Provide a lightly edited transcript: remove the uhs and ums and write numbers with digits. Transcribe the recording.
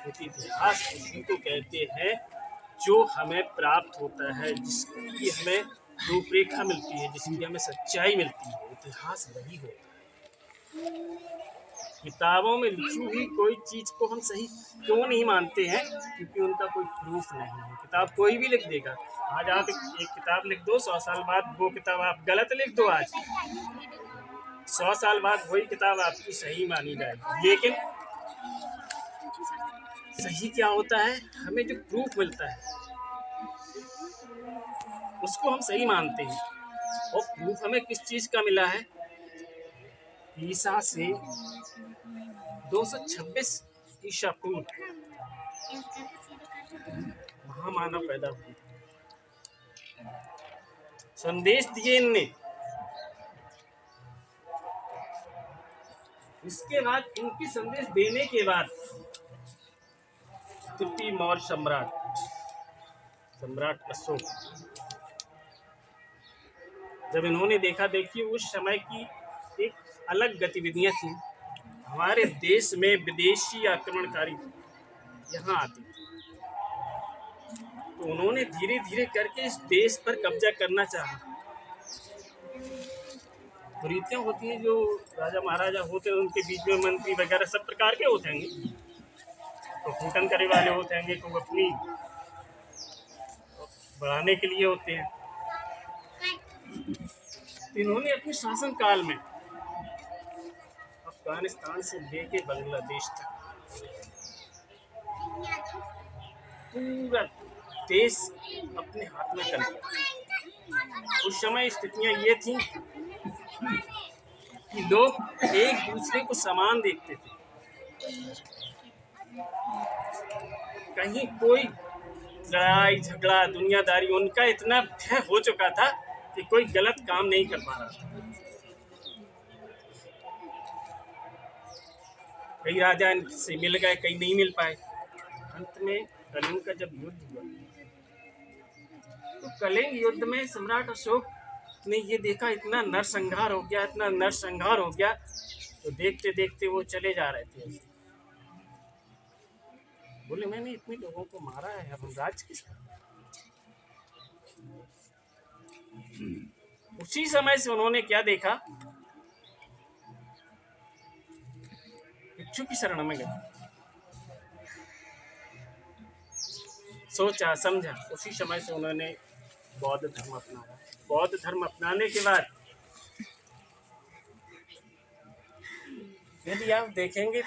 क्योंकि इतिहास उसी को कहते हैं जो हमें प्राप्त होता है, जिसकी हमें रूपरेखा मिलती है, जिसकी हमें सच्चाई मिलती है। इतिहास वही होता है। किताबों में लिखी हुई कोई चीज़ को हम सही क्यों नहीं मानते हैं? क्योंकि उनका कोई प्रूफ नहीं है। किताब कोई भी लिख देगा। आज आप एक किताब लिख दो, 100 साल बाद वो किताब आप गलत लिख दो, आज 100 साल बाद वही किताब आपकी सही मानी जाएगी। लेकिन सही क्या होता है? हमें जो प्रूफ मिलता है उसको हम सही मानते हैं। और प्रूफ हमें किस चीज़ का मिला है? ईसा से 226 ईसा पूर्व महामानव पैदा हुए, संदेश दिए इनने। इसके बाद, इनकी संदेश देने के बाद तृतीय मौर्य सम्राट अशोक, जब इन्होंने देखा, देखिए उस समय की एक अलग गतिविधियां थी। हमारे देश में विदेशी आक्रमणकारी यहाँ आते थे, तो उन्होंने धीरे धीरे करके इस देश पर कब्जा करना चाहा। रीतियाँ होती हैं, जो राजा महाराजा होते हैं उनके बीच में मंत्री वगैरह सब प्रकार के होते हैं, तो फूटन करे वाले होते हैं, तो अपनी बढ़ाने के लिए होते हैं। इन्होंने अपने शासन काल में अफगानिस्तान से लेके बांग्लादेश तक पूरा देश अपने हाथ में कर लिया। उस समय स्थितियां ये थी कि लोग एक दूसरे को समान देखते थे। कहीं कोई लड़ाई झगड़ा दुनियादारी, उनका इतना भय हो चुका था कि कोई गलत काम नहीं कर पा रहा था। कई राजा इनसे मिल गए, कई नहीं मिल पाए। अंत में कलिंग का जब युद्ध हुआ, तो कलिंग युद्ध में सम्राट अशोक ने ये देखा, इतना नरसंहार हो गया, इतना नरसंहार हो गया, तो देखते देखते वो चले जा रहे थे। बोले मैंने इतने लोगों को मारा है, अब राज किसका? उसी समय से उन्होंने क्या देखा, भिक्षु की शरण में गए, सोचा समझा। उसी समय से उन्होंने बौद्ध धर्म अपनाया। बौद्ध धर्म अपनाने के बाद यदि आप देखेंगे